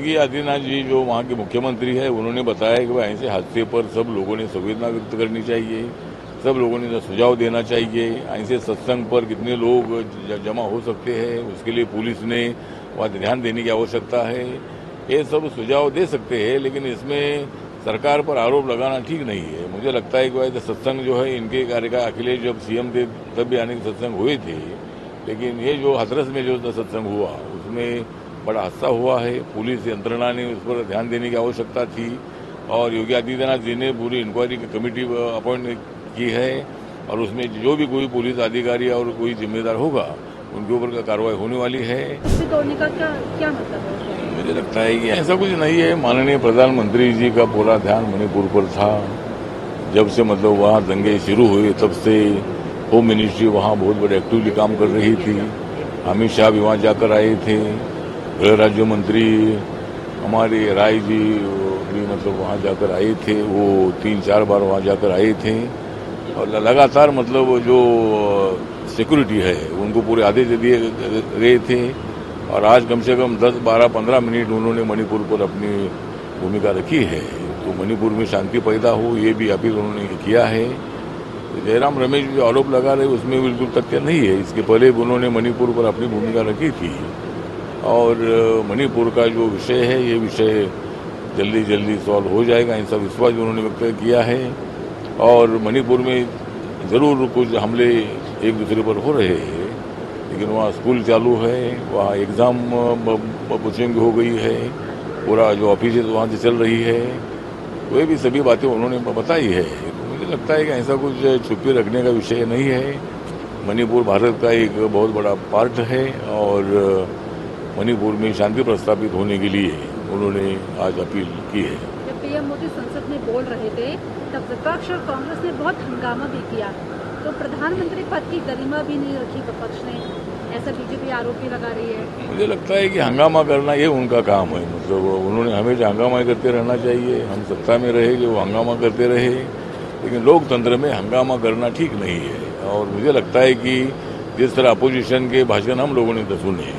योगी आदित्यनाथ जी जो वहाँ के मुख्यमंत्री है, उन्होंने बताया कि भाई ऐसे हादसे पर सब लोगों ने संवेदना व्यक्त करनी चाहिए, सब लोगों ने सुझाव देना चाहिए। ऐसे सत्संग पर कितने लोग जमा हो सकते हैं, उसके लिए पुलिस ने वहाँ ध्यान देने की आवश्यकता है। ये सब सुझाव दे सकते हैं, लेकिन इसमें सरकार पर आरोप लगाना ठीक नहीं है। मुझे लगता है कि सत्संग जो है इनके कार्यकाल अखिलेश जब सीएम थे तब भी अनेक सत्संग हुए थे, लेकिन ये जो हाथरस में जो सत्संग हुआ उसमें बड़ा हादसा हुआ है। पुलिस यंत्रणा ने उस पर ध्यान देने की आवश्यकता थी और योगी आदित्यनाथ जी ने पूरी इंक्वायरी की कमेटी अपॉइंट की है और उसमें जो भी कोई पुलिस अधिकारी और कोई जिम्मेदार होगा उनके ऊपर कार्रवाई होने वाली है। तोड़ने का क्या मतलब है? मुझे लगता है कि ऐसा कुछ नहीं है। माननीय प्रधानमंत्री जी का पूरा ध्यान मणिपुर पर था। जब से मतलब वहाँ दंगे शुरू हुए तब से होम मिनिस्ट्री वहाँ बहुत बड़े एक्टिवली काम कर रही थी। अमित शाह भी वहाँ जाकर आए थे, गृह राज्य मंत्री हमारे राय जी भी मतलब वहाँ जाकर आए थे। वो 3-4 बार वहाँ जाकर आए थे और लगातार मतलब जो सिक्योरिटी है उनको पूरे आदेश दिए गए थे और आज कम से कम 10, 12, 15 मिनट उन्होंने मणिपुर पर अपनी भूमिका रखी है। तो मणिपुर में शांति पैदा हो ये भी अपील उन्होंने किया है। जयराम रमेश जो आरोप लगा रहे उसमें बिल्कुल तथ्य नहीं है। इसके पहले भी उन्होंने मणिपुर पर अपनी भूमिका रखी थी और मणिपुर का जो विषय है ये विषय जल्दी जल्दी सॉल्व हो जाएगा, ऐसा विश्वास उन्होंने व्यक्त किया है। और मणिपुर में जरूर कुछ हमले एक दूसरे पर हो रहे हैं, लेकिन वहाँ स्कूल चालू है, वहाँ एग्ज़ाम कोचिंग हो गई है, पूरा जो ऑफिस वहाँ से चल रही है, वे भी सभी बातें उन्होंने बताई है। तो मुझे लगता है कि ऐसा कुछ छुपी रखने का विषय नहीं है। मणिपुर भारत का एक बहुत बड़ा पार्ट है और मणिपुर में शांति प्रस्तापित होने के लिए उन्होंने आज अपील की है। जब पीएम मोदी संसद में बोल रहे थे तब विपक्ष और कांग्रेस ने बहुत हंगामा भी किया, तो प्रधानमंत्री पद की गरिमा भी नहीं रखी विपक्ष ने, ऐसा बीजेपी आरोप भी लगा रही है। मुझे लगता है कि हंगामा करना ये उनका काम है। मतलब उन्होंने हमेशा हंगामा करते रहना चाहिए। हम सत्ता में रहे कि वो हंगामा करते रहे, लेकिन लोकतंत्र में हंगामा करना ठीक नहीं है। और मुझे लगता है कि जिस तरह अपोजिशन के भाषण हम लोगों ने तो सुने,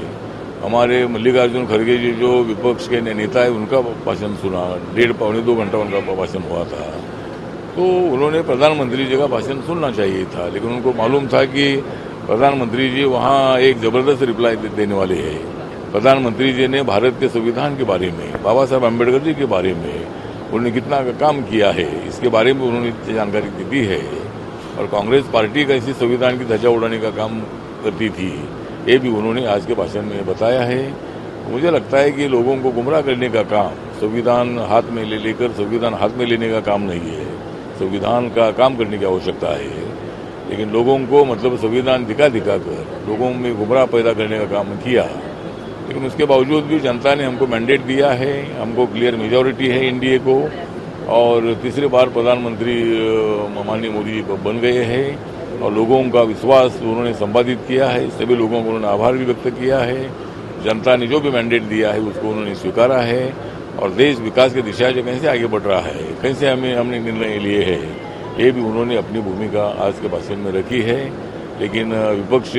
हमारे मल्लिकार्जुन खड़गे जी जो विपक्ष के नेता है उनका भाषण सुना, 1.5-2 घंटा उनका भाषण हुआ था, तो उन्होंने प्रधानमंत्री जी का भाषण सुनना चाहिए था। लेकिन उनको मालूम था कि प्रधानमंत्री जी वहाँ एक जबरदस्त रिप्लाई देने वाले हैं। प्रधानमंत्री जी ने भारत के संविधान के बारे में, बाबा साहब अम्बेडकर जी के बारे में उन्होंने कितना काम किया है इसके बारे में उन्होंने जानकारी दी है। और कांग्रेस पार्टी का इसी संविधान की ध्वजा उड़ाने का काम करती थी, ये भी उन्होंने आज के भाषण में बताया है। मुझे लगता है कि लोगों को गुमराह करने का काम संविधान हाथ में लेकर संविधान हाथ में लेने का काम नहीं है। संविधान का काम करने की आवश्यकता है, लेकिन लोगों को मतलब संविधान दिखा कर लोगों में गुमराह पैदा करने का काम किया। लेकिन उसके बावजूद भी जनता ने हमको मैंडेट दिया है, हमको क्लियर मेजॉरिटी है एनडीए को, और तीसरी बार प्रधानमंत्री माननीय मोदी जी बन गए हैं और लोगों का विश्वास उन्होंने संपादित किया है। सभी लोगों को उन्होंने आभार भी व्यक्त किया है। जनता ने जो भी मैंडेट दिया है उसको उन्होंने स्वीकारा है और देश विकास की दिशा से कैसे आगे बढ़ रहा है, कैसे हमने निर्णय लिए हैं, ये भी उन्होंने अपनी भूमिका आज के भाषण में रखी है। लेकिन विपक्ष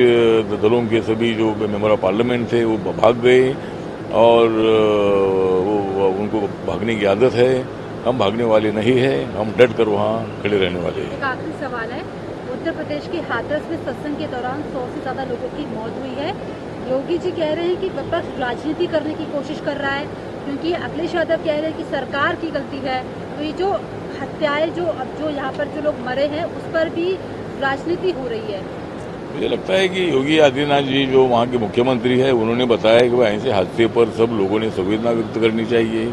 दलों के सभी जो मेंबर ऑफ पार्लियामेंट थे वो भाग गए और वो उनको भागने की आदत है। हम भागने वाले नहीं है, हम डट कर वहाँ खड़े रहने वाले हैं। एक आखिरी सवाल है, उत्तर प्रदेश के हाथरस में सत्संग के दौरान 100 से ज्यादा लोगों की मौत हुई है। योगी जी कह रहे हैं कि विपक्ष राजनीति करने की कोशिश कर रहा है, क्योंकि अखिलेश यादव कह रहे हैं कि सरकार की गलती है। तो ये जो हत्याएं जो यहाँ पर जो लोग मरे हैं उस पर भी राजनीति हो रही है। मुझे लगता है कि योगी आदित्यनाथ जी जो वहाँ के मुख्यमंत्री है उन्होंने बताया कि भाई ऐसे हादसे पर सब लोगों ने संवेदना व्यक्त करनी चाहिए,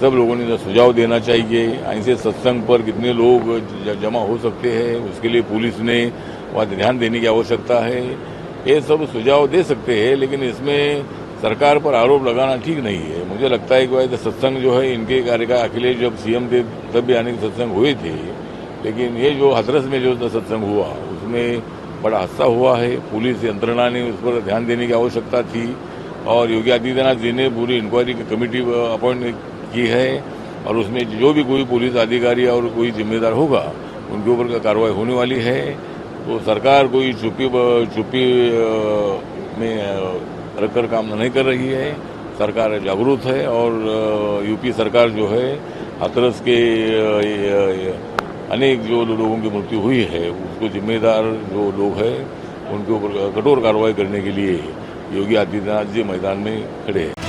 सब लोगों ने सुझाव देना चाहिए। ऐसे सत्संग पर कितने लोग जमा हो सकते हैं उसके लिए पुलिस ने वहाँ ध्यान देने की आवश्यकता है। ये सब सुझाव दे सकते हैं, लेकिन इसमें सरकार पर आरोप लगाना ठीक नहीं है। मुझे लगता है कि सत्संग जो है इनके कार्यकाल अखिलेश जब सीएम थे तब भी अनेक सत्संग हुए थे, लेकिन ये जो हाथरस में जो सत्संग हुआ उसमें बड़ा हादसा हुआ है। पुलिस यंत्रणा ने उस पर ध्यान देने की आवश्यकता थी और योगी आदित्यनाथ जी ने पूरी इंक्वायरी की कमेटी अपॉइंट की है और उसमें जो भी कोई पुलिस अधिकारी और कोई जिम्मेदार होगा उनके ऊपर कार्रवाई होने वाली है। तो सरकार कोई चुप्पी में रखकर काम नहीं कर रही है। सरकार जागरूक है और यूपी सरकार जो है हाथरस के अनेक जो लोगों की मृत्यु हुई है उसको जिम्मेदार जो लोग हैं उनके ऊपर कठोर कार्रवाई करने के लिए योगी आदित्यनाथ जी मैदान में खड़े हैं।